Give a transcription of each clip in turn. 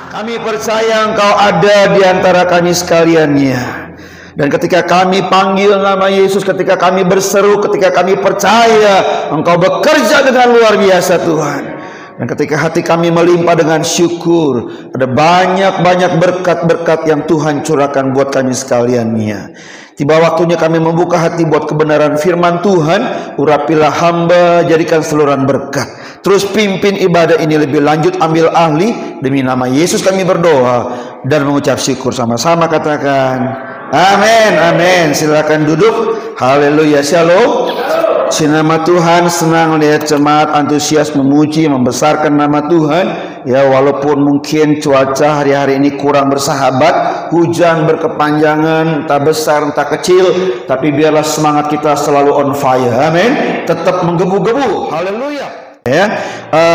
Kami percaya Engkau ada di antara kami sekaliannya. Dan ketika kami panggil nama Yesus, ketika kami berseru, ketika kami percaya Engkau bekerja dengan luar biasa Tuhan. Dan ketika hati kami melimpah dengan syukur, ada banyak-banyak berkat-berkat yang Tuhan curahkan buat kami sekaliannya. Tiba waktunya kami membuka hati buat kebenaran firman Tuhan. Urapilah hamba, jadikan saluran berkat. Terus pimpin ibadah ini lebih lanjut, ambil ahli. Demi nama Yesus kami berdoa dan mengucap syukur. Sama-sama katakan amin, amin. Silakan duduk. Haleluya, shalom. Nama Tuhan, senang lihat jemaat antusias memuji, membesarkan nama Tuhan. Ya, walaupun mungkin cuaca hari-hari ini kurang bersahabat, hujan berkepanjangan, entah besar entah kecil, tapi biarlah semangat kita selalu on fire. Amin. Tetap menggebu-gebu. Haleluya. Ya,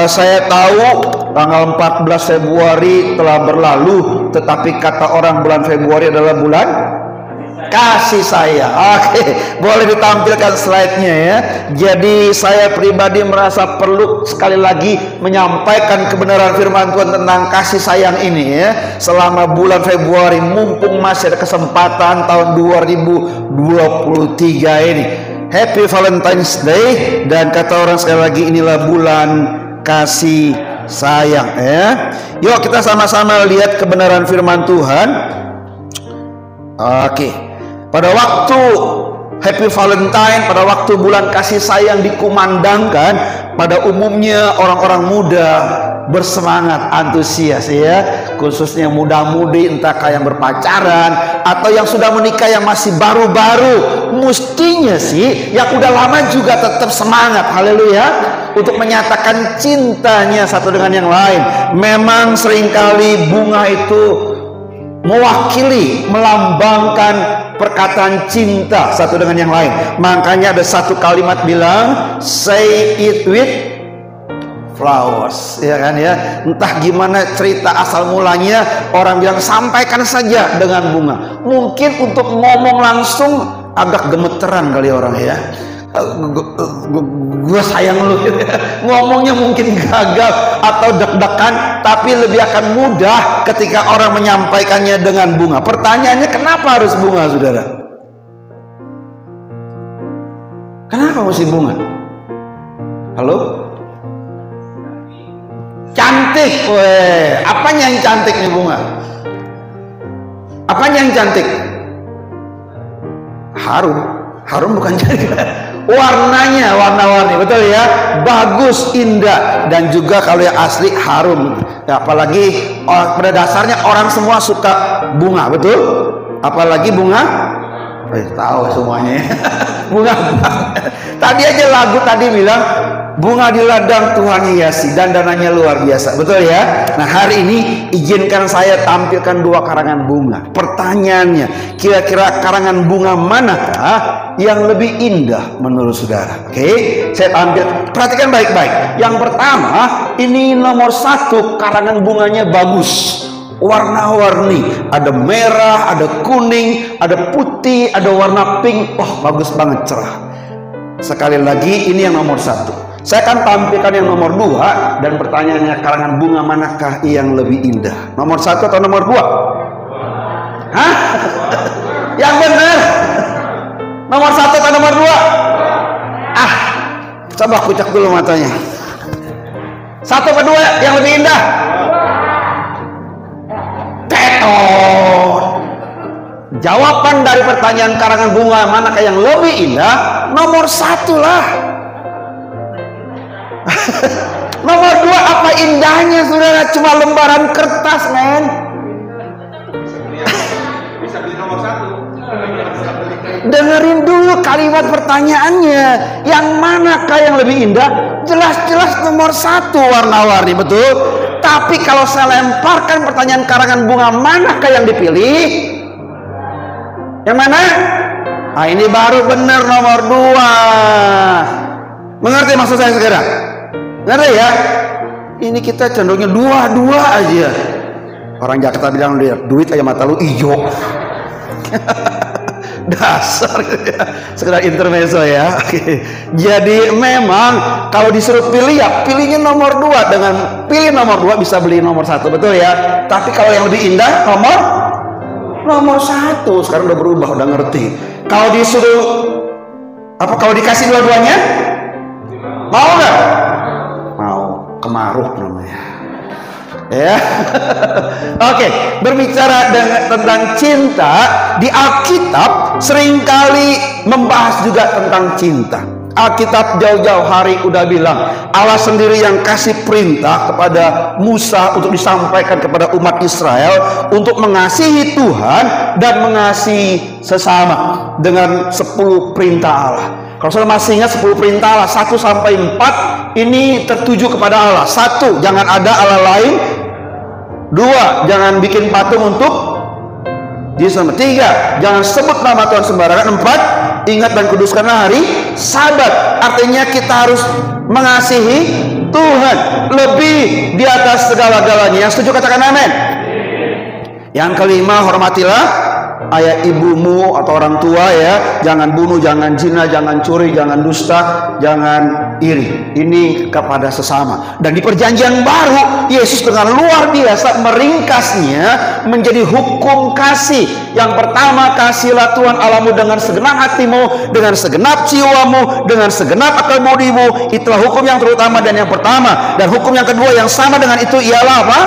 saya tahu tanggal 14 Februari telah berlalu, tetapi kata orang bulan Februari adalah bulan kasih sayang. Oke, boleh ditampilkan slide-nya ya. Jadi saya pribadi merasa perlu sekali lagi menyampaikan kebenaran firman Tuhan tentang kasih sayang ini ya. Selama bulan Februari, mumpung masih ada kesempatan tahun 2023 ini. Happy Valentine's Day. Dan kata orang sekali lagi, inilah bulan kasih sayang ya. Yuk kita sama-sama lihat kebenaran firman Tuhan. Oke. Pada waktu Happy Valentine, pada waktu bulan kasih sayang dikumandangkan, pada umumnya orang-orang muda bersemangat, antusias ya, khususnya muda-mudi, entah yang berpacaran atau yang sudah menikah yang masih baru-baru. Mestinya sih yang udah lama juga tetap semangat, haleluya, untuk menyatakan cintanya satu dengan yang lain. Memang seringkali bunga itu mewakili, melambangkan perkataan cinta satu dengan yang lain. Makanya ada satu kalimat bilang, say it with flowers, ya kan ya. Entah gimana cerita asal mulanya, orang bilang sampaikan saja dengan bunga. Mungkin untuk ngomong langsung agak gemeteran kali orang ya. Gue sayang lu, ngomongnya mungkin gagal atau deg-degan, tapi lebih akan mudah ketika orang menyampaikannya dengan bunga. Pertanyaannya, kenapa harus bunga, saudara? Kenapa mesti bunga? Halo? Cantik, weh. Apanya yang cantik nih bunga? Apanya yang cantik? Harum bukan cantik. Warnanya warna-warni, betul ya, bagus, indah, dan juga kalau yang asli harum ya, apalagi pada dasarnya orang semua suka bunga, betul, apalagi bunga tahu semuanya bunga. Tadi aja lagu tadi bilang bunga di ladang Tuhan hiasi, dandanannya luar biasa, betul ya. Nah hari ini izinkan saya tampilkan dua karangan bunga. Pertanyaannya, kira-kira karangan bunga manakah yang lebih indah menurut saudara? Oke, saya tampil, perhatikan baik-baik. Yang pertama, ini nomor satu, karangan bunganya bagus, warna-warni, ada merah, ada kuning, ada putih, ada warna pink. Wah, bagus banget, cerah. Sekali lagi, ini yang nomor satu. Saya akan tampilkan yang nomor dua, dan pertanyaannya, karangan bunga manakah yang lebih indah? Nomor satu atau nomor dua? Hah? Yang benar? Nomor satu atau nomor dua? Coba kucek dulu matanya. Satu atau dua yang lebih indah? Tetot. Jawaban dari pertanyaan karangan bunga manakah yang lebih indah? Nomor satu lah. Nomor dua apa indahnya, saudara? Cuma lembaran kertas, men. Bisa beli nomor satu. Dengerin dulu kalimat pertanyaannya. Yang manakah yang lebih indah? Jelas-jelas nomor satu, warna-warni, betul. Tapi kalau saya lemparkan pertanyaan karangan bunga manakah yang dipilih? Yang mana? Nah, ini baru benar nomor dua. Mengerti maksud saya sekarang? Ngerti ya? Ini kita cenderungnya dua-dua aja. Orang Jakarta bilang, lihat duit aja mata lu ijo. Dasar sekedar intermezzo ya. Jadi memang kalau disuruh pilih ya pilihnya nomor 2. Dengan pilih nomor 2 bisa beli nomor 1, betul ya. Tapi kalau yang lebih indah nomor 1. Sekarang udah berubah, udah ngerti. Kalau disuruh kalau dikasih dua-duanya mau nggak? Mau. Kemaruh namanya ya. Oke, berbicara tentang cinta di Alkitab seringkali membahas juga tentang cinta. Alkitab jauh-jauh hari udah bilang Allah sendiri yang kasih perintah kepada Musa untuk disampaikan kepada umat Israel untuk mengasihi Tuhan dan mengasihi sesama dengan 10 perintah Allah. Kalau saudara masih ingat 10 perintah Allah 1 sampai 4 ini tertuju kepada Allah. 1, jangan ada Allah lain. 2, jangan bikin patung untuk Yesus. 3, jangan sebut nama Tuhan sembarangan. 4, ingat dan kuduskanlah hari Sabat. Artinya kita harus mengasihi Tuhan lebih di atas segala-galanya. Yang setuju katakan amin. Yang kelima, hormatilah ayah ibumu atau orang tua ya. Jangan bunuh, jangan zina, jangan curi, jangan dusta, jangan iri. Ini kepada sesama. Dan di perjanjian baru Yesus dengan luar biasa meringkasnya menjadi hukum kasih. Yang pertama, kasihlah Tuhan Allahmu dengan segenap hatimu, dengan segenap jiwamu, dengan segenap akal budimu. Itulah hukum yang terutama dan yang pertama. Dan hukum yang kedua yang sama dengan itu ialah apa?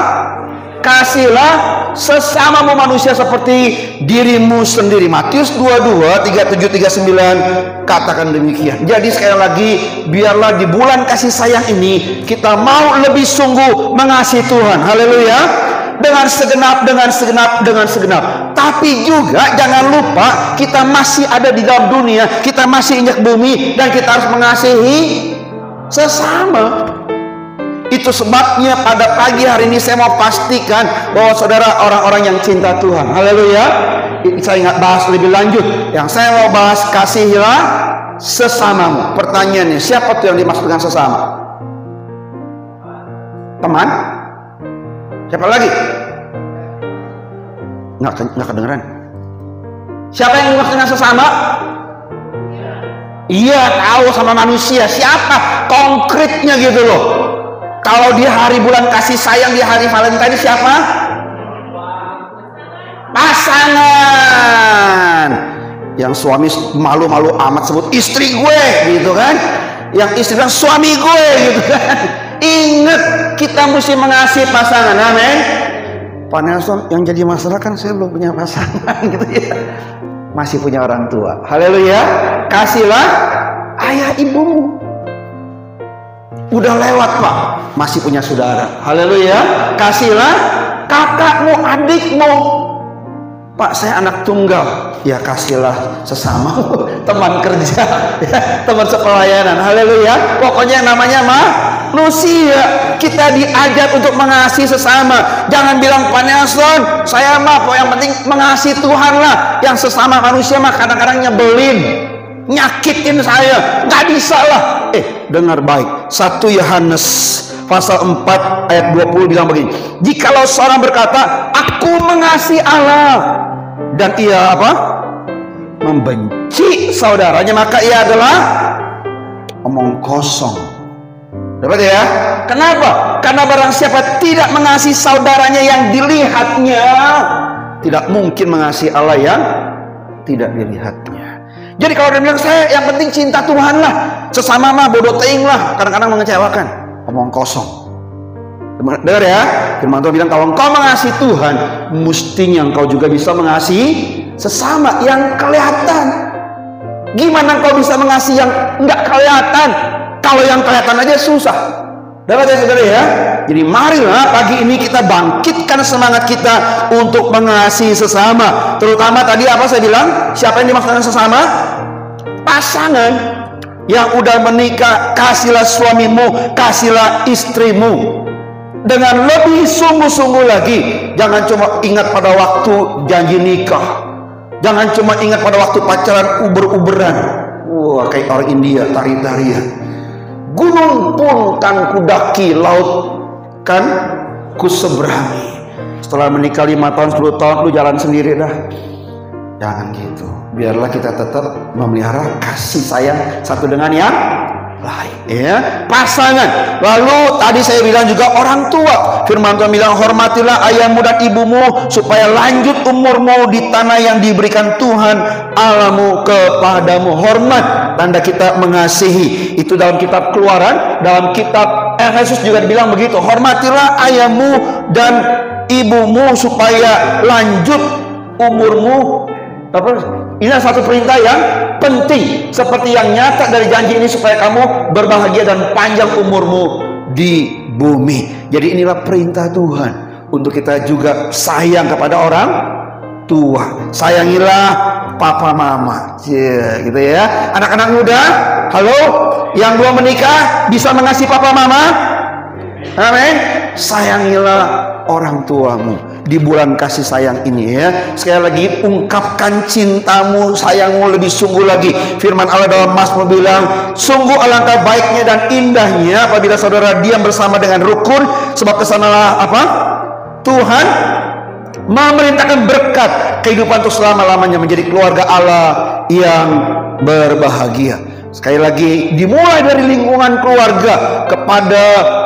Kasihlah sesamamu manusia seperti dirimu sendiri. Matius 22, 37, 39 katakan demikian. Jadi sekali lagi, biarlah di bulan kasih sayang ini kita mau lebih sungguh mengasihi Tuhan. Haleluya. Dengan segenap. Tapi juga jangan lupa kita masih ada di dalam dunia, kita masih injak bumi, dan kita harus mengasihi sesama. Itu sebabnya pada pagi hari ini saya mau pastikan bahwa saudara orang-orang yang cinta Tuhan. Haleluya. Saya nggak bahas lebih lanjut. Yang saya mau bahas, kasihilah sesamamu. Pertanyaannya, siapa tuh yang dimaksud dengan sesama? Teman? Siapa lagi? Nggak kedengeran. Siapa yang dimaksud dengan sesama? Iya, tahu, sama manusia. Siapa? Konkretnya gitu loh. Kalau di hari bulan kasih sayang, di hari Valentine, siapa? Pasangan. Yang suami malu-malu amat sebut istri gue gitu kan. Yang istri bilang suami gue gitu kan. Ingat, kita mesti mengasihi pasangan. Amin. Pak Nelson, yang jadi masalah kan saya belum punya pasangan gitu ya. Masih punya orang tua. Haleluya. Kasihlah ayah ibumu. Udah lewat Pak, masih punya saudara. Haleluya. Kasihlah kakakmu, adikmu. Pak, saya anak tunggal. Ya kasihlah sesama, teman kerja, ya, teman sepelayanan. Haleluya. Pokoknya namanya manusia. Kita diajar untuk mengasihi sesama. Jangan bilang Pak Nelson, saya mah yang penting mengasihi Tuhan lah. Yang sesama manusia mah kadang-kadang nyebelin, nyakitin saya, nggak bisa lah. Dengar baik, 1 Yohanes pasal 4 ayat 20 bilang begini, jikalau seorang berkata aku mengasihi Allah dan ia apa? Membenci saudaranya, maka ia adalah omong kosong. Dapat ya? Kenapa? Karena barang siapa tidak mengasihi saudaranya yang dilihatnya, tidak mungkin mengasihi Allah yang tidak dilihatnya. Jadi kalau dia bilang saya yang penting cinta Tuhan lah, sesama mah bodoh teing lah, kadang-kadang mengecewakan, omong kosong. Dengar ya, firman Tuhan bilang kalau engkau mengasihi Tuhan, mestinya engkau juga bisa mengasihi sesama yang kelihatan. Gimana engkau bisa mengasihi yang enggak kelihatan? Kalau yang kelihatan aja susah. Dapat ya saudara ya? Jadi marilah pagi ini kita bangkitkan semangat kita untuk mengasihi sesama. Terutama tadi apa saya bilang? Siapa yang dimaksudkan sesama? Pasangan yang udah menikah. Kasihlah suamimu, kasihlah istrimu dengan lebih sungguh-sungguh lagi. Jangan cuma ingat pada waktu janji nikah. Jangan cuma ingat pada waktu pacaran uber-uberan. Wah, kayak orang India tari-tarian. Gunung pun kan kudaki, laut kan kuseberangi. Setelah menikah 5 tahun 10 tahun lu jalan sendiri dah. Jangan gitu. biarlah kita tetap memelihara kasih sayang satu dengan yang lain, ya, pasangan. Lalu tadi saya bilang juga orang tua. Firman Tuhan bilang, hormatilah ayahmu dan ibumu supaya lanjut umurmu di tanah yang diberikan Tuhan Allahmu kepadamu. Hormat, tanda kita mengasihi. Itu dalam kitab Keluaran. Dalam kitab Efesus juga dibilang begitu, hormatilah ayahmu dan ibumu supaya lanjut umurmu. Ini satu perintah yang penting, seperti yang nyata dari janji ini, supaya kamu berbahagia dan panjang umurmu di bumi. Jadi inilah perintah Tuhan untuk kita juga sayang kepada orang tua. Sayangilah papa mama, gitu ya. Anak-anak muda, halo, yang belum menikah bisa mengasihi papa mama. Amin. Sayangilah orang tuamu di bulan kasih sayang ini, ya. Sekali lagi, ungkapkan cintamu, sayangmu lebih sungguh lagi. Firman Allah dalam Mazmur bilang, sungguh alangkah baiknya dan indahnya apabila saudara diam bersama dengan rukun, sebab kesanalah apa? Tuhan memerintahkan berkat kehidupan untuk selama-lamanya menjadi keluarga Allah yang berbahagia. Sekali lagi, dimulai dari lingkungan keluarga, kepada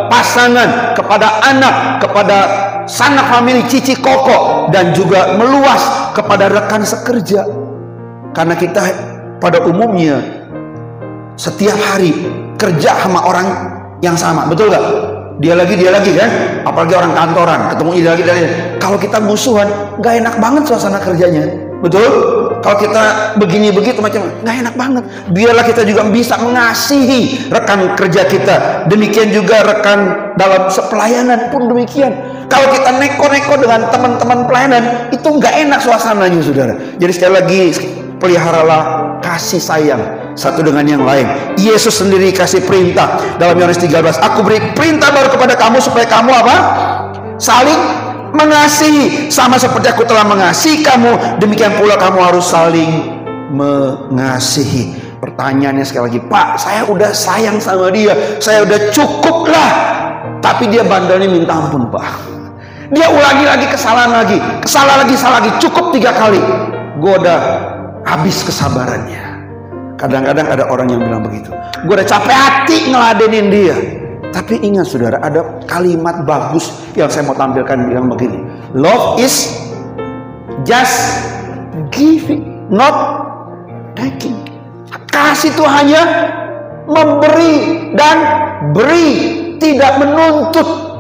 pasangan, kepada anak, kepada sanak famili, cici koko, dan juga meluas kepada rekan sekerja. Karena kita pada umumnya setiap hari kerja sama orang yang sama, betul gak? Dia lagi kan, apalagi orang kantoran, ketemu dia lagi. Kalau kita musuhan, gak enak banget suasana kerjanya, betul? Kalau kita begini begitu macam, nggak enak banget. Biarlah kita juga bisa mengasihi rekan kerja kita. Demikian juga rekan dalam pelayanan pun demikian. Kalau kita neko-neko dengan teman-teman pelayanan, itu nggak enak suasananya, saudara. Jadi sekali lagi, peliharalah kasih sayang satu dengan yang lain. Yesus sendiri kasih perintah dalam Yohanes 13. Aku beri perintah baru kepada kamu supaya kamu apa? Saling mengasihi, sama seperti aku telah mengasihi kamu, demikian pula kamu harus saling mengasihi. Pertanyaannya sekali lagi, Pak, saya udah sayang sama dia, saya udah cukup lah, tapi dia bandelnya minta ampun, Pak. Dia ulangi lagi, kesalahan lagi, salah lagi, cukup 3 kali, gue udah habis kesabarannya. Kadang-kadang ada orang yang bilang begitu, gue udah capek hati ngeladenin dia. Tapi ingat, saudara, ada kalimat bagus yang saya mau tampilkan, bilang begini, love is just giving, not taking. Kasih itu hanya memberi dan beri, tidak menuntut.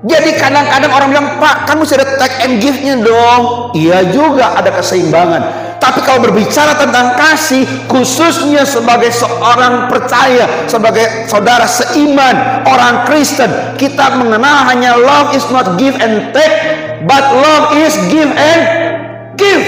Jadi kadang-kadang orang bilang, Pak, kamu sudah take and give-nya dong. Iya juga, ada keseimbangan. Tapi kalau berbicara tentang kasih, khususnya sebagai seorang percaya, sebagai saudara seiman, orang Kristen, kita mengenal hanya love is not give and take, but love is give and give.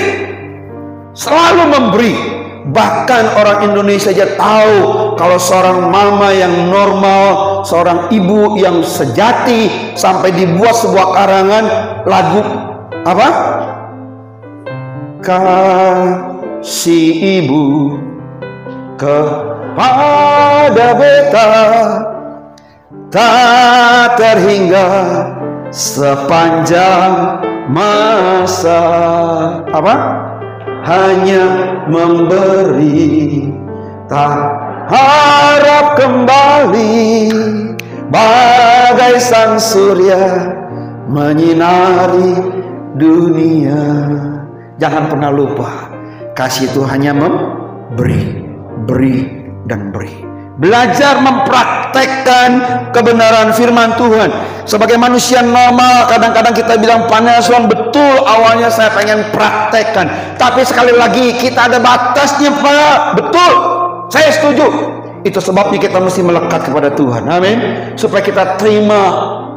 Selalu memberi. Bahkan orang Indonesia aja tahu kalau seorang mama yang normal, seorang ibu yang sejati, sampai dibuat sebuah karangan lagu apa? Kasih ibu kepada beta tak terhingga sepanjang masa. Apa? Hanya memberi, tak harap kembali, bagai sang surya menyinari dunia. Jangan pernah lupa, kasih itu hanya memberi, beri dan beri. Belajar mempraktekkan kebenaran firman Tuhan. Sebagai manusia normal, kadang-kadang kita bilang, Paneson, betul, awalnya saya pengen praktekkan, tapi sekali lagi kita ada batasnya, Pak. Betul, saya setuju. Itu sebabnya kita mesti melekat kepada Tuhan. Amin. Supaya kita terima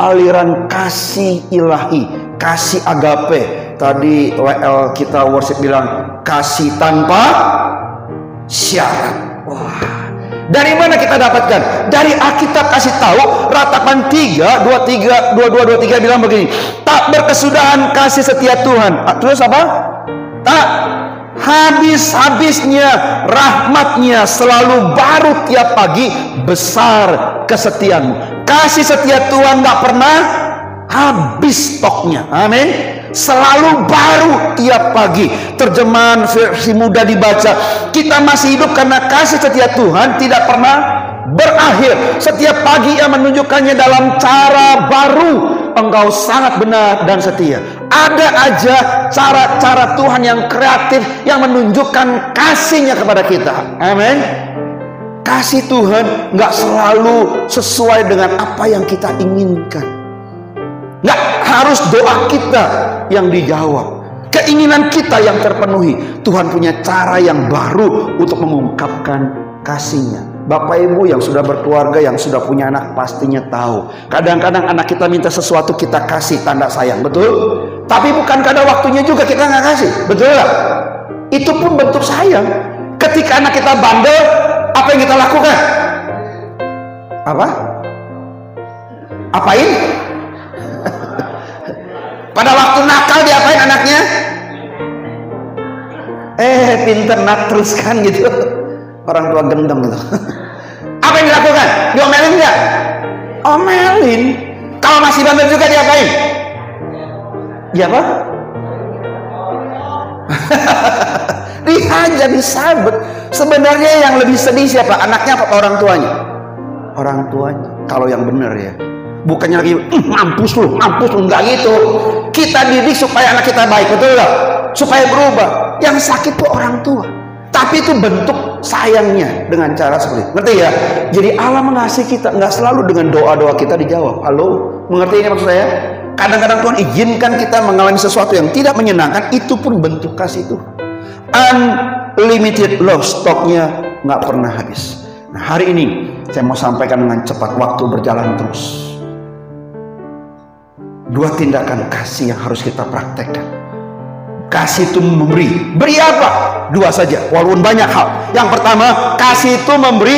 aliran kasih ilahi, kasih agape. Tadi WL kita worship bilang, kasih tanpa syarat. Wah, dari mana kita dapatkan? Dari Alkitab kasih tahu, Ratapan 22:23 bilang begini, tak berkesudahan kasih setia Tuhan. Terus apa? Tak habis-habisnya rahmatnya, selalu baru tiap pagi, besar kesetiaanmu. Kasih setia Tuhan gak pernah habis stoknya. Amin. Selalu baru tiap pagi. Terjemahan versi mudah dibaca, kita masih hidup karena kasih setia Tuhan tidak pernah berakhir. Setiap pagi Ia menunjukkannya dalam cara baru. Engkau sangat benar dan setia. Ada aja cara-cara Tuhan yang kreatif yang menunjukkan kasih-Nya kepada kita. Amin. Kasih Tuhan nggak selalu sesuai dengan apa yang kita inginkan. Nggak harus doa kita yang dijawab, keinginan kita yang terpenuhi. Tuhan punya cara yang baru untuk mengungkapkan kasih-Nya. Bapak Ibu yang sudah berkeluarga, yang sudah punya anak, pastinya tahu. Kadang-kadang anak kita minta sesuatu, kita kasih tanda sayang, betul? Tapi bukan kada waktunya juga kita nggak kasih, betul nggak? Itu pun bentuk sayang. Ketika anak kita bandel, apa yang kita lakukan? Apa? Apain? Pada waktu nakal diapain anaknya? Pinter nak teruskan gitu. Orang tua gendong gitu. Apa yang dilakukan? Diomelin nggak? Omelin. Kalau masih bandel juga diapain? Ya apa? Dihajar, disabet. Sebenarnya yang lebih sedih siapa? Anaknya apa orang tuanya? Orang tuanya. Kalau yang benar ya. Bukannya lagi mampus lu, enggak gitu. Kita didik supaya anak kita baik, betul nggak? Supaya berubah. Yang sakit tuh orang tua. Tapi itu bentuk sayangnya dengan cara seperti itu. Ngerti ya? Jadi Allah mengasihi kita nggak selalu dengan doa-doa kita dijawab. Halo, mengerti ini maksud saya? Kadang-kadang Tuhan izinkan kita mengalami sesuatu yang tidak menyenangkan, itu pun bentuk kasih Tuhan. Unlimited love, stoknya nggak pernah habis. Nah, hari ini saya mau sampaikan dengan cepat, waktu berjalan terus. 2 tindakan kasih yang harus kita praktekkan. Kasih itu memberi. Beri apa? 2 saja, walaupun banyak hal. Yang pertama, kasih itu memberi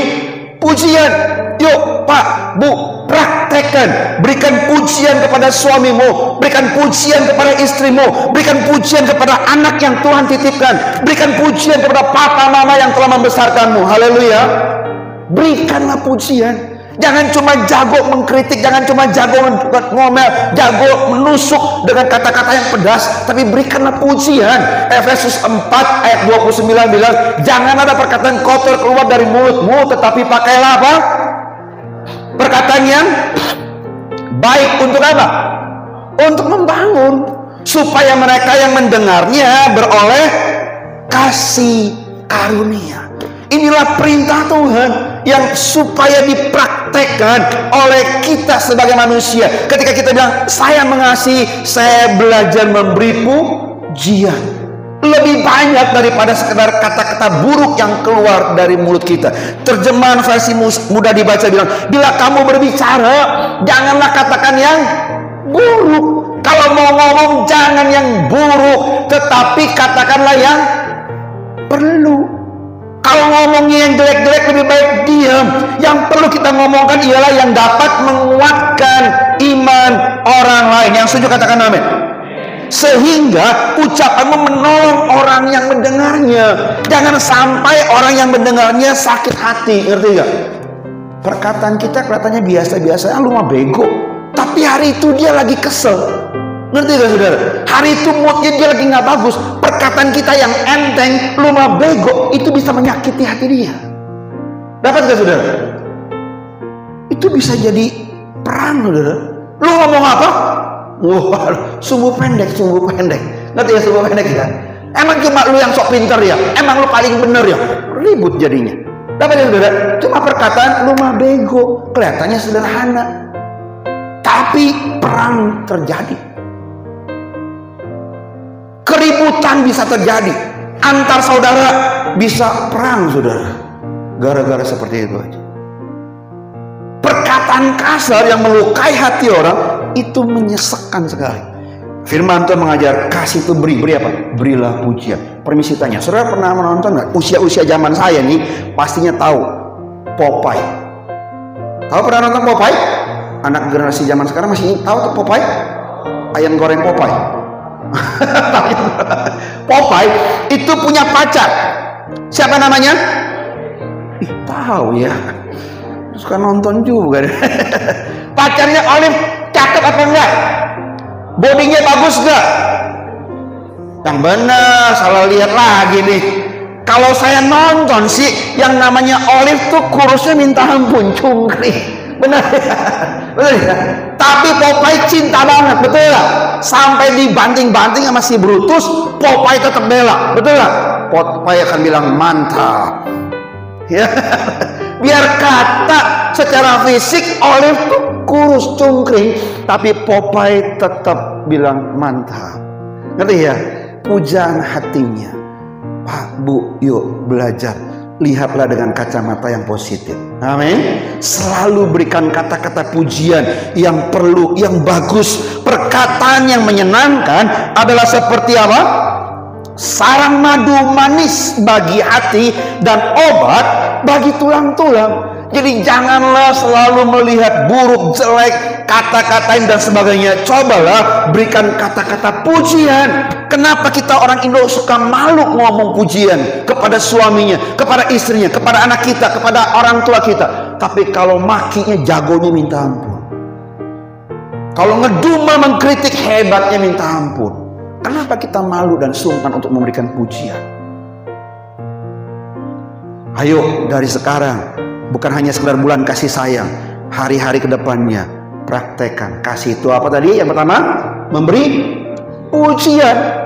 pujian. Yuk Pak, Bu, praktekkan. Berikan pujian kepada suamimu, berikan pujian kepada istrimu, berikan pujian kepada anak yang Tuhan titipkan, berikan pujian kepada papa mama yang telah membesarkanmu. Haleluya. Berikanlah pujian. Jangan cuma jago mengkritik, jangan cuma jago ngomel, jago menusuk dengan kata-kata yang pedas, tapi berikanlah pujian. Efesus 4 ayat 29 bilang, jangan ada perkataan kotor keluar dari mulutmu, tetapi pakailah apa? Perkataan yang baik untuk apa? Untuk membangun, supaya mereka yang mendengarnya beroleh kasih karunia. Inilah perintah Tuhan yang supaya dipraktekkan oleh kita sebagai manusia. Ketika kita bilang saya mengasihi, saya belajar memberi pujian lebih banyak daripada sekedar kata-kata buruk yang keluar dari mulut kita. Terjemahan versi mudah dibaca bilang, bila kamu berbicara janganlah katakan yang buruk. Kalau mau ngomong jangan yang buruk, tetapi katakanlah yang perlu. Kalau ngomongnya yang jelek-jelek lebih baik diam. Yang perlu kita ngomongkan ialah yang dapat menguatkan iman orang lain. Yang setuju katakan amin. Sehingga ucapanmu menolong orang yang mendengarnya. Jangan sampai orang yang mendengarnya sakit hati. Ngerti gak? Perkataan kita kelihatannya biasa-biasa, lu mah bego. Tapi hari itu dia lagi kesel. Ngerti gak saudara? Hari itu moodnya dia lagi gak bagus. Perkataan kita yang enteng, lu mah bego, itu bisa menyakiti hati dia. Dapat gak saudara? Itu bisa jadi perang saudara. Lu ngomong apa? Wah, sumbu pendek. Ngerti ya sumbu pendek ya? Emang cuma lu yang sok pinter ya? Emang lu paling bener ya? Ribut jadinya. Dapat ya saudara? Cuma perkataan lu mah bego, kelihatannya sederhana, tapi perang terjadi. Keributan bisa terjadi. Antar saudara bisa perang saudara. Gara-gara seperti itu aja. Perkataan kasar yang melukai hati orang itu menyesekkan sekali. Firman Tuhan mengajar kasih itu beri apa? Berilah pujian. Permisi tanya, saudara pernah menonton nggak? Usia zaman saya nih pastinya tahu Popeye. Tahu pernah nonton Popeye? Anak generasi zaman sekarang masih tahu tuh Popeye? Ayam goreng Popeye. Popeye itu punya pacar. Siapa namanya? Tahu ya. Suka nonton juga. Pacarnya Olive cakep apa enggak? Bodinya bagus gak? Yang benar, salah lihat lagi nih. Kalau saya nonton sih, yang namanya Olive tuh kurusnya minta ampun, cungkring. Benar ya? Benar ya? Tapi Popeye cinta banget, betul gak? Sampai dibanting-banting sama si Brutus, Popeye tetap bela, betul gak? Popeye akan bilang mantap. Ya, biar kata secara fisik Olive tuh kurus cungkring, tapi Popeye tetap bilang mantap. Ngerti ya? Pujaan hatinya. Pak, Bu, yuk belajar. Lihatlah dengan kacamata yang positif. Amin. Selalu berikan kata-kata pujian yang perlu, yang bagus. Perkataan yang menyenangkan adalah seperti apa? Sarang madu manis bagi hati dan obat bagi tulang-tulang. Jadi janganlah selalu melihat buruk, jelek, kata-katain dan sebagainya. Cobalah berikan kata-kata pujian. Kenapa kita orang Indo suka malu ngomong pujian kepada suaminya, kepada istrinya, kepada anak kita, kepada orang tua kita. Tapi kalau makinya jagonya minta ampun. Kalau ngedumel mengkritik hebatnya minta ampun. Kenapa kita malu dan sungkan untuk memberikan pujian? Ayo dari sekarang, bukan hanya sekedar bulan kasih sayang, hari-hari kedepannya praktekkan kasih itu apa tadi? Yang pertama, memberi pujian.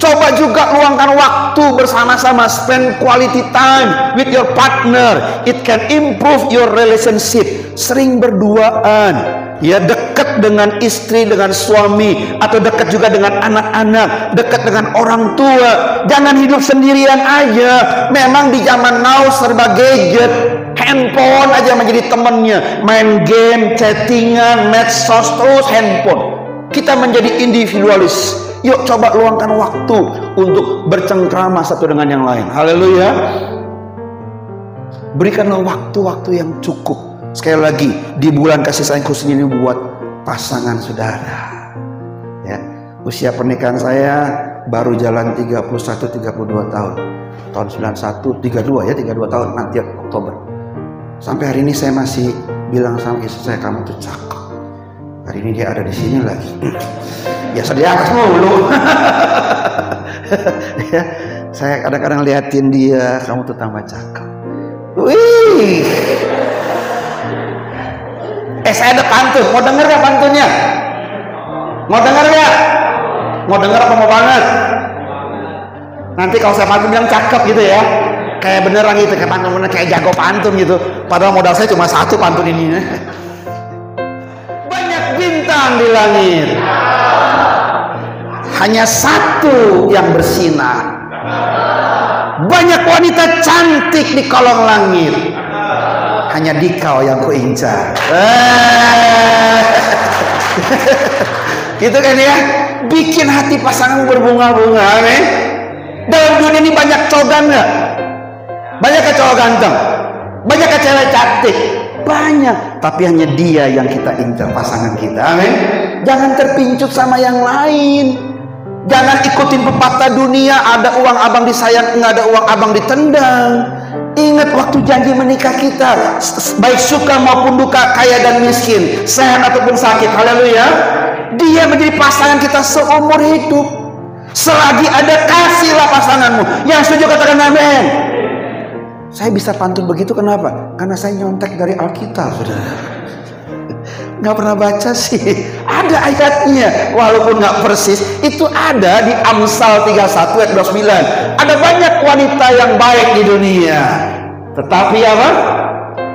Coba juga luangkan waktu bersama-sama, spend quality time with your partner. It can improve your relationship. Sering berduaan, ya, dekat dengan istri, dengan suami, atau dekat juga dengan anak-anak, dekat dengan orang tua. Jangan hidup sendirian aja. Memang di zaman now serba gadget, handphone aja menjadi temannya, main game, chattingan, medsos, terus handphone. Kita menjadi individualis. Yuk coba luangkan waktu untuk bercengkrama satu dengan yang lain. Haleluya. Berikanlah waktu-waktu yang cukup. Sekali lagi, di bulan kasih sayang khusus ini buat pasangan saudara. Ya, usia pernikahan saya baru jalan 31-32 tahun. Tahun 91, 32 ya, 32 tahun nanti Oktober. Sampai hari ini saya masih bilang sama istri saya, kamu tuh cakep. Hari ini dia ada di sini lagi. Biasa di atas mulu. Ya, saya kadang-kadang liatin dia, kamu tuh tambah cakep. Wih. Saya ada pantun. Mau denger gak pantunnya? Mau denger gak? Mau denger apa mau banget? Nanti kalau saya pantun bilang cakep gitu ya. Kayak beneran gitu, kayak pantun bener, kayak jago pantun gitu. Padahal modal saya cuma satu pantun ini. Banyak bintang di langit, hanya satu yang bersinar. Banyak wanita cantik di kolong langit, hanya dikau yang kuincar. Gitu kan ya. Bikin hati pasangan berbunga-bunga. Amin. Dalam dunia ini banyak cogan gak? Banyak cowok ganteng, banyak cewek cantik, banyak. Tapi hanya dia yang kita incar, pasangan kita. Amin. Jangan terpincut sama yang lain. Jangan ikutin pepatah dunia, ada uang abang disayang, nggak ada uang abang ditendang. Ingat waktu janji menikah kita, baik suka maupun duka, kaya dan miskin, sehat ataupun sakit. Haleluya. Dia menjadi pasangan kita seumur hidup. Selagi ada, kasihlah pasanganmu. Yang setuju katakan amin. Saya bisa pantun begitu kenapa? Karena saya nyontek dari Alkitab, saudara. Nggak pernah baca sih. Ada ayatnya, walaupun nggak persis. Itu ada di Amsal 31 ayat 29. Ada banyak wanita yang baik di dunia, tetapi apa?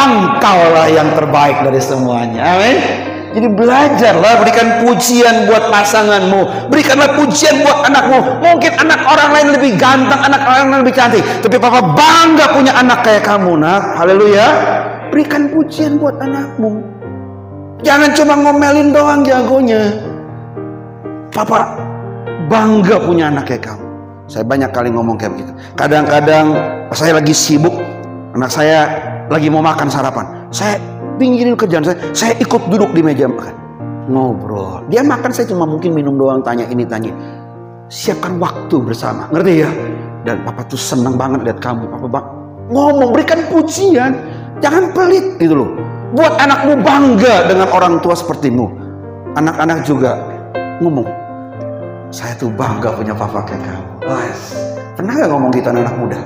Engkaulah yang terbaik dari semuanya. Amin. Jadi belajarlah, berikan pujian buat pasanganmu, berikanlah pujian buat anakmu. Mungkin anak orang lain lebih ganteng, anak orang lain lebih cantik, tapi papa bangga punya anak kayak kamu, nak. Haleluya. Berikan pujian buat anakmu. Jangan cuma ngomelin doang jagonya. Papa bangga punya anak kayak kamu. Saya banyak kali ngomong kayak begitu. Kadang-kadang saya lagi sibuk, anak saya lagi mau makan sarapan, saya pinggirin kerjaan saya ikut duduk di meja makan, ngobrol. Dia makan, saya cuma mungkin minum doang, tanya ini tanya. Siapkan waktu bersama, ngerti ya? Dan papa tuh senang banget lihat kamu. Papa ngomong, berikan pujian, jangan pelit gitu loh. Buat anakmu bangga dengan orang tua sepertimu. Anak-anak juga ngomong, saya tuh bangga punya papa kayak kamu. Pernah gak ngomong gitu anak muda?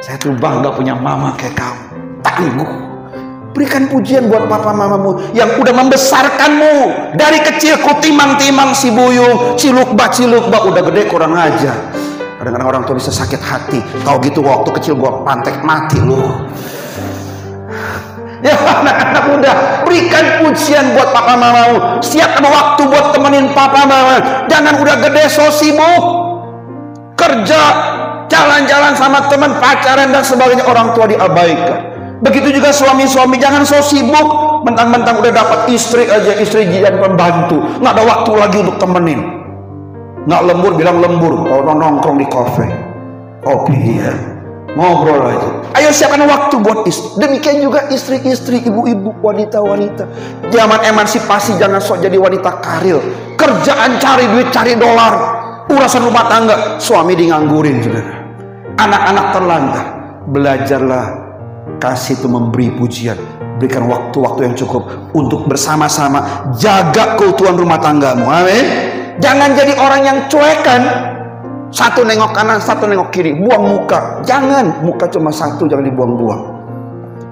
Saya tuh bangga punya mama kayak kamu. Tangguh. Berikan pujian buat papa mamamu yang udah membesarkanmu dari kecil. Kutimang-timang si buyung, cilukba udah gede kurang ajar. Kadang-kadang orang tua bisa sakit hati. Kau gitu waktu kecil gua pantek mati loh. Ya anak-anak muda, berikan pujian buat papa mamamu. Siapkan waktu buat temenin papa mama. Jangan udah gede so sibuk kerja, jalan-jalan sama teman, pacaran dan sebagainya, orang tua diabaikan. Begitu juga suami-suami, jangan so sibuk mentang-mentang udah dapat istri aja, istri jadi pembantu, nggak ada waktu lagi untuk temenin. Nggak lembur bilang lembur, kalau nongkrong di kafe, kopi ya, ngobrol aja. Ayo siapkan waktu buat istri. Demikian juga istri-istri, ibu-ibu, wanita-wanita. Zaman emansipasi, jangan sok jadi wanita karir. Kerjaan cari duit, cari dolar. Urusan rumah tangga, suami dianggurin, saudara. Anak-anak terlantar. Belajarlah kasih itu memberi pujian. Berikan waktu-waktu yang cukup untuk bersama-sama jaga keutuhan rumah tanggamu. Amin. Jangan jadi orang yang cuekan. Satu nengok kanan, satu nengok kiri, buang muka. Jangan, muka cuma satu, jangan dibuang-buang.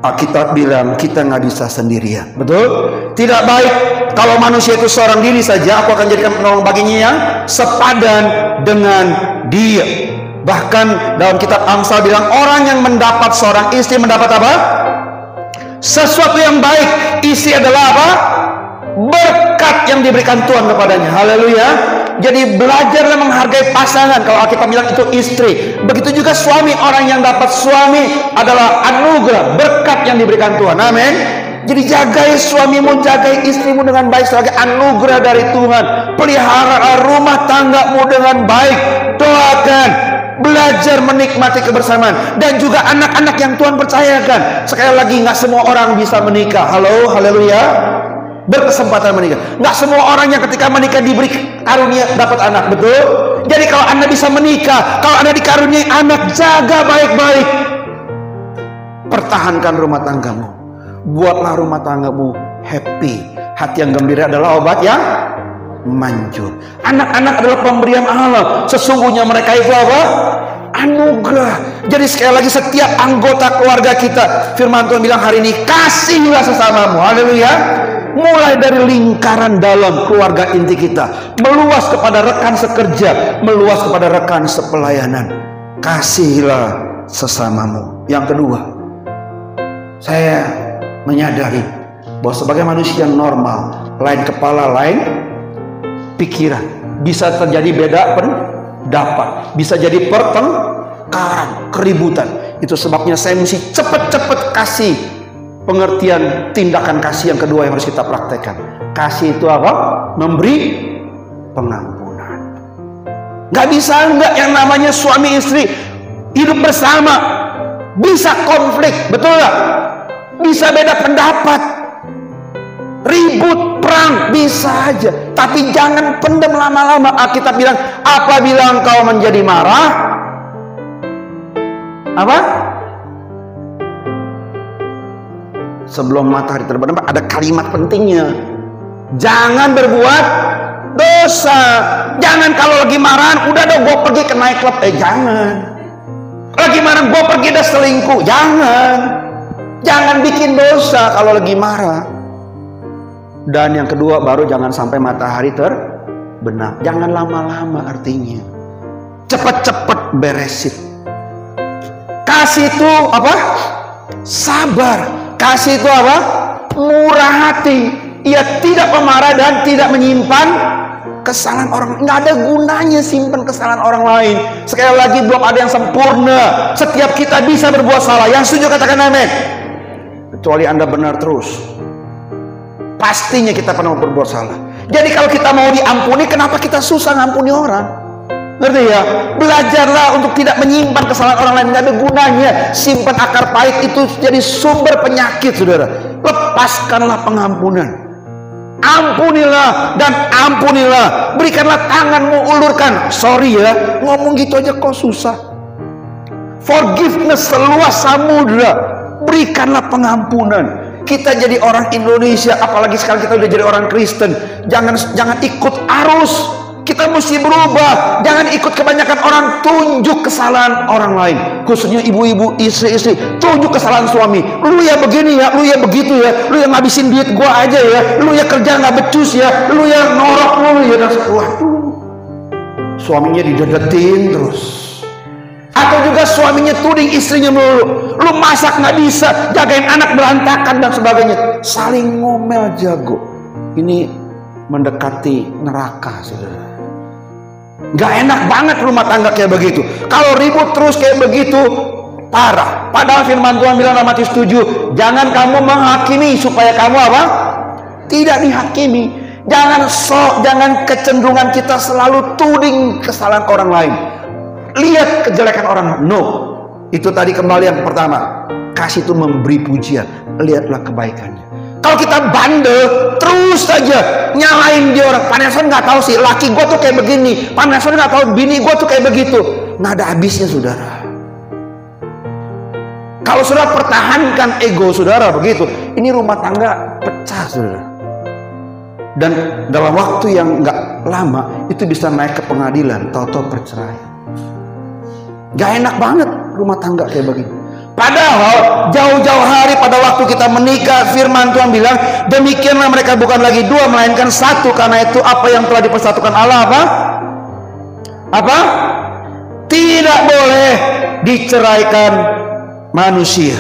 Alkitab bilang kita nggak bisa sendirian. Betul? Tidak baik kalau manusia itu seorang diri saja. Aku akan jadikan penolong baginya yang sepadan dengan dia. Bahkan dalam kitab Amsal bilang orang yang mendapat seorang istri mendapat apa? Sesuatu yang baik. Istri adalah apa? Berkat yang diberikan Tuhan kepadanya. Haleluya. Jadi belajarlah menghargai pasangan. Kalau Alkitab bilang itu istri. Begitu juga suami. Orang yang dapat suami adalah anugerah, berkat yang diberikan Tuhan. Amin. Jadi jagai suamimu, jagai istrimu dengan baik sebagai anugerah dari Tuhan. Pelihara rumah tanggamu dengan baik. Doakan, belajar menikmati kebersamaan. Dan juga anak-anak yang Tuhan percayakan. Sekali lagi, nggak semua orang bisa menikah. Halo, haleluya. Berkesempatan menikah. Nggak semua orang yang ketika menikah diberi karunia dapat anak. Betul? Jadi kalau Anda bisa menikah, kalau Anda dikaruniai anak, jaga baik-baik. Pertahankan rumah tanggamu. Buatlah rumah tanggamu happy. Hati yang gembira adalah obat yang manjur. Anak-anak adalah pemberian Allah. Sesungguhnya mereka itu apa? Anugerah. Jadi sekali lagi setiap anggota keluarga kita, firman Tuhan bilang hari ini, kasihilah sesamamu. Haleluya. Mulai dari lingkaran dalam keluarga inti kita, meluas kepada rekan sekerja, meluas kepada rekan sepelayanan. Kasihilah sesamamu. Yang kedua, saya menyadari bahwa sebagai manusia normal, lain kepala, lain pikiran. Bisa terjadi beda pendapat, bisa jadi pertengkaran, keributan. Itu sebabnya saya mesti cepat-cepat kasih pengertian tindakan kasih yang kedua yang harus kita praktekkan. Kasih itu apa? Memberi pengampunan. Gak bisa enggak yang namanya suami istri hidup bersama. Bisa konflik, betul gak? Bisa beda pendapat, ribut, perang, bisa aja. Tapi jangan pendam lama-lama. Alkitab bilang, apabila engkau menjadi marah, apa? Sebelum matahari terbenam ada kalimat pentingnya. Jangan berbuat dosa. Jangan kalau lagi marah, udah dong gue pergi ke night club. Jangan. Lagi marah gue pergi dah selingkuh. Jangan bikin dosa kalau lagi marah. Dan yang kedua, baru jangan sampai matahari terbenam. Jangan lama-lama artinya. Cepat-cepat beresin. Kasih itu apa? Sabar. Kasih itu apa? Murah hati. Ia tidak pemarah dan tidak menyimpan kesalahan orang. Nggak ada gunanya simpan kesalahan orang lain. Sekali lagi, belum ada yang sempurna. Setiap kita bisa berbuat salah. Yang setuju katakan amin. Kecuali Anda benar terus, pastinya kita pernah berbuat salah. Jadi kalau kita mau diampuni, kenapa kita susah ngampuni orang? Ngerti ya? Belajarlah untuk tidak menyimpan kesalahan orang lain. Nggak ada gunanya. Simpan akar pahit itu jadi sumber penyakit, saudara. Lepaskanlah pengampunan. Ampunilah dan ampunilah. Berikanlah tanganmu, ulurkan. Sorry ya, ngomong gitu aja kok susah. Forgiveness seluas samudra. Berikanlah pengampunan. Kita jadi orang Indonesia, apalagi sekarang kita udah jadi orang Kristen, jangan ikut arus. Kita mesti berubah. Jangan ikut kebanyakan orang tunjuk kesalahan orang lain, khususnya ibu-ibu, istri-istri, tunjuk kesalahan suami. Lu ya begini ya, lu ya begitu ya, lu yang ngabisin duit gua aja ya, lu ya kerja nggak becus ya, lu ya norok lu ya. Waduh, suaminya didedetin terus. Atau juga suaminya tuding istrinya melulu, lu masak nggak bisa, jagain anak berantakan dan sebagainya. Saling ngomel jago. Ini mendekati neraka, saudara. Gak enak banget rumah tangga kayak begitu. Kalau ribut terus kayak begitu, parah. Padahal firman Tuhan bilang dalam Matius 7, jangan kamu menghakimi supaya kamu apa? Tidak dihakimi. Jangan kecenderungan kita selalu tuding kesalahan orang lain. Lihat kejelekan orang. No. Itu tadi kembali yang pertama. Kasih itu memberi pujian. Lihatlah kebaikannya. Kalau kita bandel terus saja nyalain dia orang, Pak Nelson nggak tahu sih laki gue tuh kayak begini, Pak Nelson nggak tahu bini gue tuh kayak begitu, nggak ada habisnya, saudara. Kalau saudara pertahankan ego saudara begitu, ini rumah tangga pecah, saudara. Dan dalam waktu yang nggak lama itu bisa naik ke pengadilan, tahu-tahu perceraian. Gak enak banget rumah tangga kayak begini. Padahal jauh-jauh hari pada waktu kita menikah, firman Tuhan bilang, demikianlah mereka bukan lagi dua melainkan satu. Karena itu apa yang telah dipersatukan Allah apa? Tidak boleh diceraikan manusia.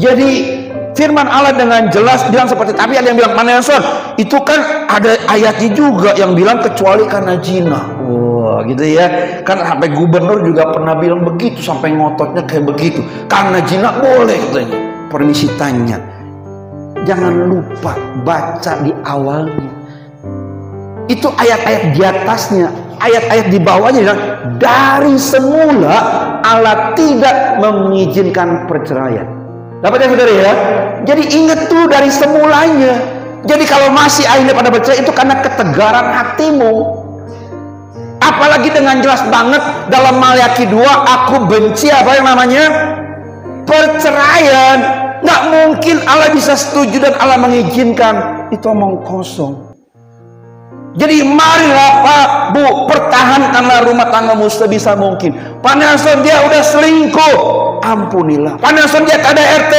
Jadi firman Allah dengan jelas bilang seperti, tapi ada yang bilang, Nelson, itu kan ada ayatnya juga yang bilang kecuali karena zina. Wah, gitu ya. Kan sampai gubernur juga pernah bilang begitu, sampai ngototnya kayak begitu. Karena zina boleh katanya. Permisi tanya. Jangan lupa baca di awalnya. Itu ayat-ayat di atasnya, ayat-ayat di bawahnya bilang, dari semula Allah tidak mengizinkan perceraian. Dapat ya saudara ya? Jadi ingat tuh dari semulanya. Jadi kalau masih akhirnya pada bercerai itu karena ketegaran hatimu. Apalagi dengan jelas banget dalam Maliaki 2, aku benci apa yang namanya perceraian. Nggak mungkin Allah bisa setuju dan Allah mengizinkan. Itu omong kosong. Jadi marilah Pak, Bu, pertahankanlah rumah tanggamu sebisa mungkin. Pak Nelson dia udah selingkuh, ampunilah. Pak Nelson dia KDRT,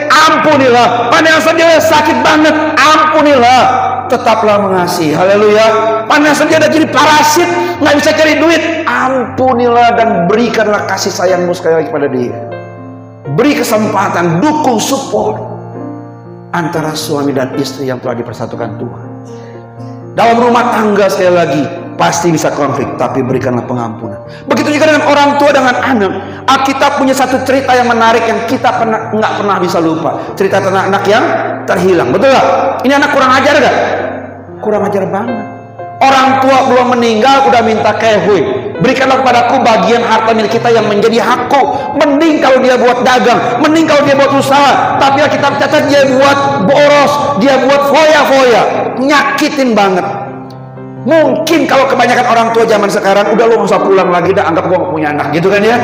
ampunilah. Pak Nelson dia sakit banget, ampunilah. Tetaplah mengasihi, haleluya. Pak Nelson dia udah jadi parasit, nggak bisa cari duit, ampunilah dan berikanlah kasih sayangmu sekali lagi kepada dia. Beri kesempatan, dukung, support antara suami dan istri yang telah dipersatukan Tuhan. Dalam rumah tangga sekali lagi pasti bisa konflik, tapi berikanlah pengampunan. Begitu juga dengan orang tua dengan anak. Alkitab punya satu cerita yang menarik yang kita nggak pernah bisa lupa. Cerita tentang anak yang terhilang. Betul nggak? Ini anak kurang ajar nggak? Kurang ajar banget. Orang tua belum meninggal udah minta kehui. Berikanlah kepadaku bagian harta milik kita yang menjadi hakku. Mending kalau dia buat dagang, mending kalau dia buat usaha. Tapi Alkitab catat dia buat boros, dia buat foya-foya. Nyakitin banget. Mungkin kalau kebanyakan orang tua zaman sekarang, udah lu gak usah pulang lagi, dah anggap gua gak punya anak, gitu kan ya.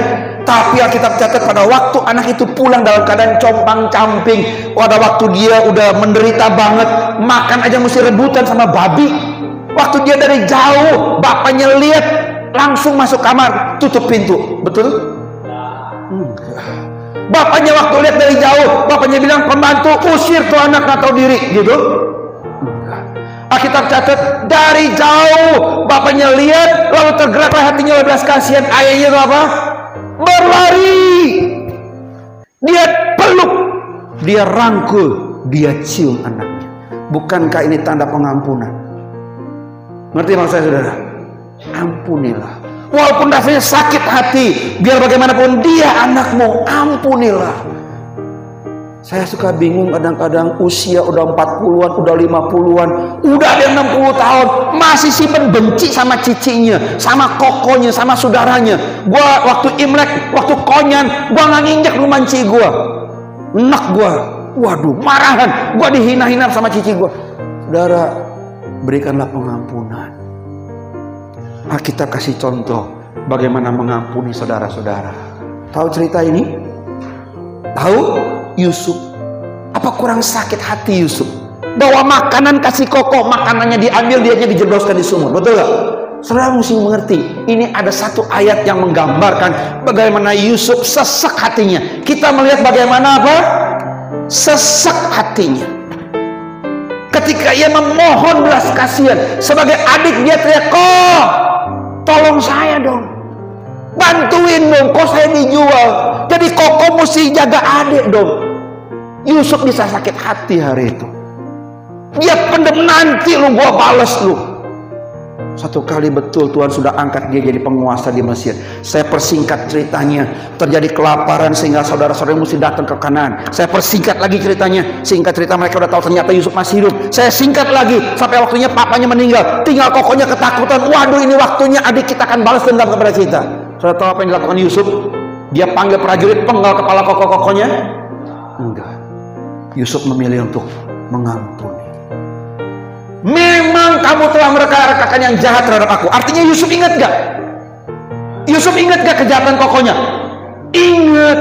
Tapi Alkitab catat pada waktu anak itu pulang dalam keadaan compang-camping, pada waktu dia udah menderita banget, makan aja mesti rebutan sama babi. Waktu dia dari jauh, bapaknya lihat, langsung masuk kamar, tutup pintu. Betul? Bapaknya waktu lihat dari jauh, bapaknya bilang, pembantu usir tuh anak gak tahu diri, gitu. Alkitab catat dari jauh bapaknya lihat, lalu tergeraklah hatinya oleh belas kasihan. Ayahnya itu apa? Berlari. Dia peluk, dia rangkul, dia cium anaknya. Bukankah ini tanda pengampunan? Ngerti maksud saya saudara? Ampunilah. Walaupun rasanya sakit hati, biar bagaimanapun dia anakmu, ampunilah. Saya suka bingung kadang-kadang usia udah 40-an, udah 50-an, udah ada 60 tahun, masih simpen benci sama cicinya, sama kokonya, sama saudaranya. Gua waktu Imlek, waktu konyan, gua nggak nginjek rumah cici gua. Enak gua. Waduh, marahan. Gua dihina-hina sama cici gua. Saudara, berikanlah pengampunan. Alkitab kasih contoh bagaimana mengampuni saudara-saudara. Tahu cerita ini? Tahu? Yusuf. Apa Apa kurang sakit hati Yusuf? Bawa makanan kasih Koko, makanannya diambil, dianya dijebloskan di sumur. Betul gak? Saudara mesti mengerti, ini ada satu ayat yang menggambarkan bagaimana Yusuf sesak hatinya. Kita melihat bagaimana apa? Sesak hatinya. Ketika ia memohon belas kasihan, sebagai adik dia teriak, "Kok, tolong saya dong, bantuin dong, kok saya dijual." Jadi Koko mesti jaga adik dong. Yusuf bisa sakit hati hari itu. Dia pendem, nanti lu gua bales lu. Satu kali betul Tuhan sudah angkat dia jadi penguasa di Mesir. Saya persingkat ceritanya. Terjadi kelaparan sehingga saudara-saudara mesti datang ke Kanaan. Saya persingkat lagi ceritanya. Singkat cerita, mereka udah tahu ternyata Yusuf masih hidup. Saya singkat lagi sampai waktunya papanya meninggal. Tinggal Kokonya ketakutan. Waduh, ini waktunya adik kita akan balas dendam kepada kita. Saudara tahu apa yang dilakukan Yusuf? Dia panggil prajurit, penggal kepala Kokonya. Enggak. Yusuf memilih untuk mengampuni. Memang kamu telah mereka-rekakan yang jahat terhadap aku. Artinya Yusuf ingat gak? Yusuf ingat gak kejahatan Kokonya? Ingat.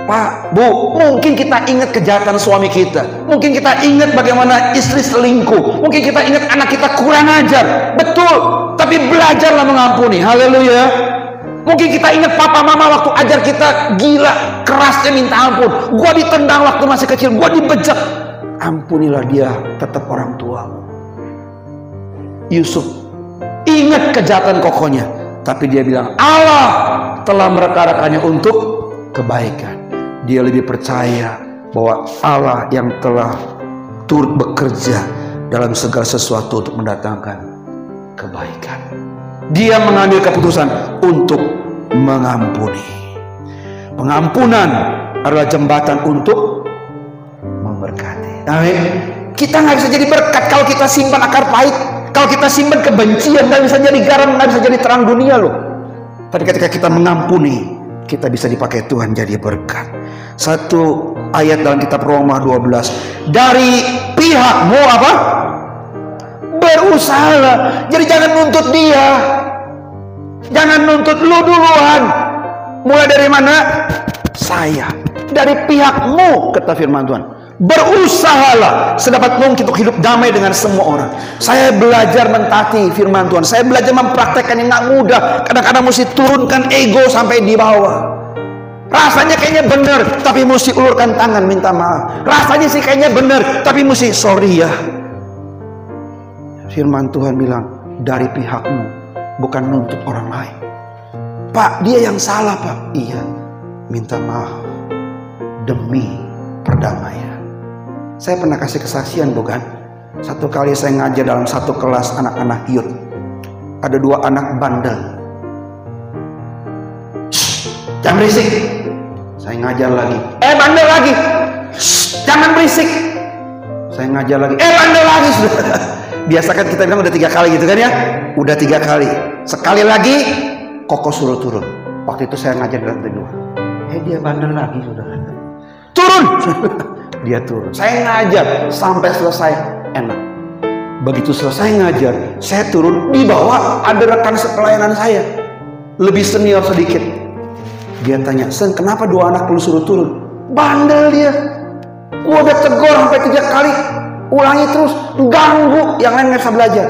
Pak, Bu, mungkin kita ingat kejahatan suami kita. Mungkin kita ingat bagaimana istri selingkuh. Mungkin kita ingat anak kita kurang ajar. Betul. Tapi belajarlah mengampuni. Haleluya. Mungkin kita ingat papa mama waktu ajar kita gila, kerasnya minta ampun. Gua ditendang waktu masih kecil, gua dibejek. Ampunilah dia, tetap orang tuamu. Yusuf ingat kejahatan Kokonya, tapi dia bilang Allah telah merekarkannya untuk kebaikan. Dia lebih percaya bahwa Allah yang telah turut bekerja dalam segala sesuatu untuk mendatangkan kebaikan. Dia mengambil keputusan untuk mengampuni. Pengampunan adalah jembatan untuk memberkati. Amin. Kita nggak bisa jadi berkat kalau kita simpan akar pahit, kalau kita simpan kebencian, nggak bisa jadi garam, nggak bisa jadi terang dunia loh. Tapi ketika kita mengampuni, kita bisa dipakai Tuhan jadi berkat. Satu ayat dalam kitab Roma 12, dari pihakmu apa? Berusahalah. Jadi jangan nuntut dia, jangan nuntut lu duluan. Mulai dari mana? Saya. Dari pihakmu, kata firman Tuhan. Berusahalah sedapat mungkin untuk hidup damai dengan semua orang. Saya belajar mentaati firman Tuhan. Saya belajar mempraktekkan yang gak mudah. Kadang-kadang mesti turunkan ego sampai di bawah. Rasanya kayaknya benar, tapi mesti ulurkan tangan minta maaf. Rasanya sih kayaknya benar, tapi mesti sorry ya. Firman Tuhan bilang, dari pihakmu, bukan nuntut orang lain. Pak, dia yang salah Pak. Iya, minta maaf demi perdamaian. Saya pernah kasih kesaksian bukan? Satu kali saya ngajar dalam satu kelas anak-anak youth. Ada dua anak bandel. Jangan berisik. Saya ngajar lagi. Bandel lagi. Jangan berisik. Saya ngajar lagi. Bandel lagi. Biasa kan kita bilang udah 3 kali gitu kan ya. Udah 3 kali. Sekali lagi Koko suruh turun. Waktu itu saya ngajar di lantai 2. Dia bandel lagi sudah. Turun. Dia turun. Saya ngajar sampai selesai, enak. Begitu selesai ngajar, saya turun, di bawah ada rekan sepelayanan saya, lebih senior sedikit. Dia tanya, "Sen, kenapa 2 anak lu suruh turun?" Bandel dia. Gua udah tegur sampai 3 kali, ulangi terus, ganggu, yang lain nggak bisa belajar.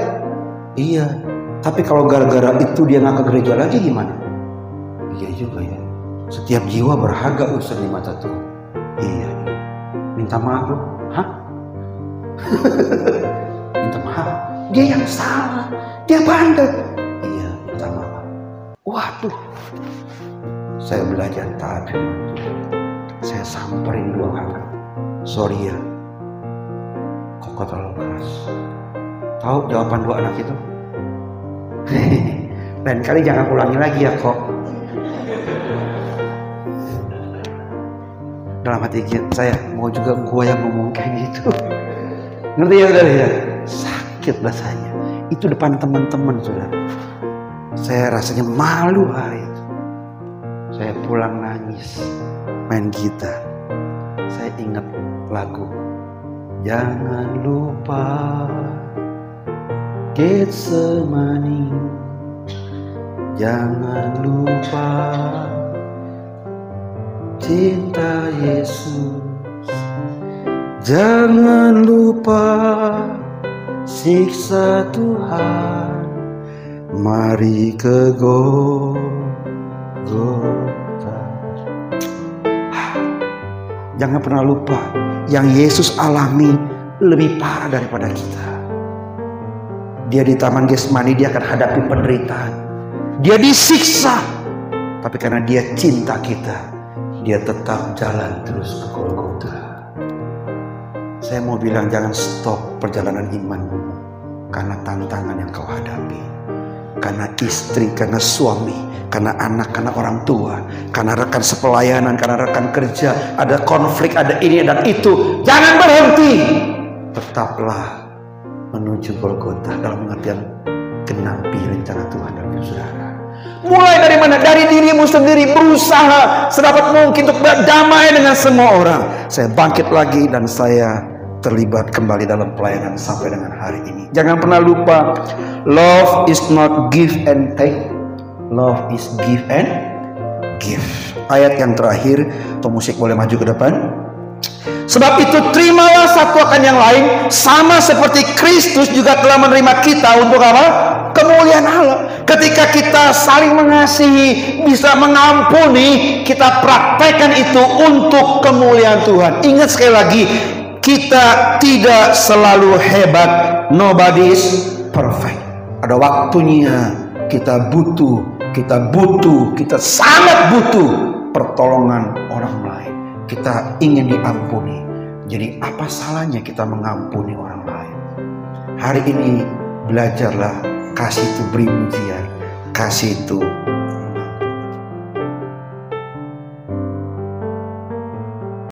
Iya, tapi kalau gara-gara itu dia nggak ke gereja lagi gimana? Iya juga ya. Setiap jiwa berharga Ustaz di mata Tuhan. Iya. Minta maaf loh. Hah? Minta maaf. Dia yang salah. Dia bandel. Iya, minta maaf. Waduh. Saya belajar taat firman Tuhan. Saya samperin 2 kakak. Sorry ya. Kok terlalu keras. Tahu jawaban 2 anak itu? Lain kali jangan ulangi lagi ya kok. Dalam hati saya, mau juga gue yang ngomong kayak gitu. Ngerti ya saudara ya? Sakit rasanya. Itu depan teman-teman saudara. Saya rasanya malu hari itu. Saya pulang nangis, main gitar. Saya ingat lagu Jangan Lupa Getsemani, jangan lupa cinta Yesus Jangan lupa siksa Tuhan, mari ke Golgota. Jangan pernah lupa, yang Yesus alami lebih parah daripada kita. Dia di Taman Getsemani, dia akan hadapi penderitaan. Dia disiksa, tapi karena dia cinta kita, dia tetap jalan terus ke Golgota. Saya mau bilang, jangan stop perjalanan imanmu karena tantangan yang kau hadapi, karena istri, karena suami, karena anak, karena orang tua, karena rekan sepelayanan, karena rekan kerja, ada konflik, ada ini dan itu. Jangan berhenti, tetaplah menuju Golgota, dalam pengertian genapi rencana Tuhan dalam hidup saudara. Mulai dari mana? Dari dirimu sendiri, berusaha sedapat mungkin untuk berdamai dengan semua orang. Saya bangkit lagi dan saya terlibat kembali dalam pelayanan sampai dengan hari ini. Jangan pernah lupa, love is not give and take, love is give and give. Ayat yang terakhir, pemusik boleh maju ke depan. Sebab itu terimalah satu akan yang lain, sama seperti Kristus juga telah menerima kita untuk apa? Kemuliaan Allah. Ketika kita saling mengasihi, bisa mengampuni, kita praktekkan itu untuk kemuliaan Tuhan. Ingat sekali lagi, kita tidak selalu hebat. Nobody is perfect. Ada waktunya kita butuh, kita sangat butuh pertolongan orang lain. Kita ingin diampuni. Jadi apa salahnya kita mengampuni orang lain? Hari ini belajarlah, kasih itu beri pujian, kasih itu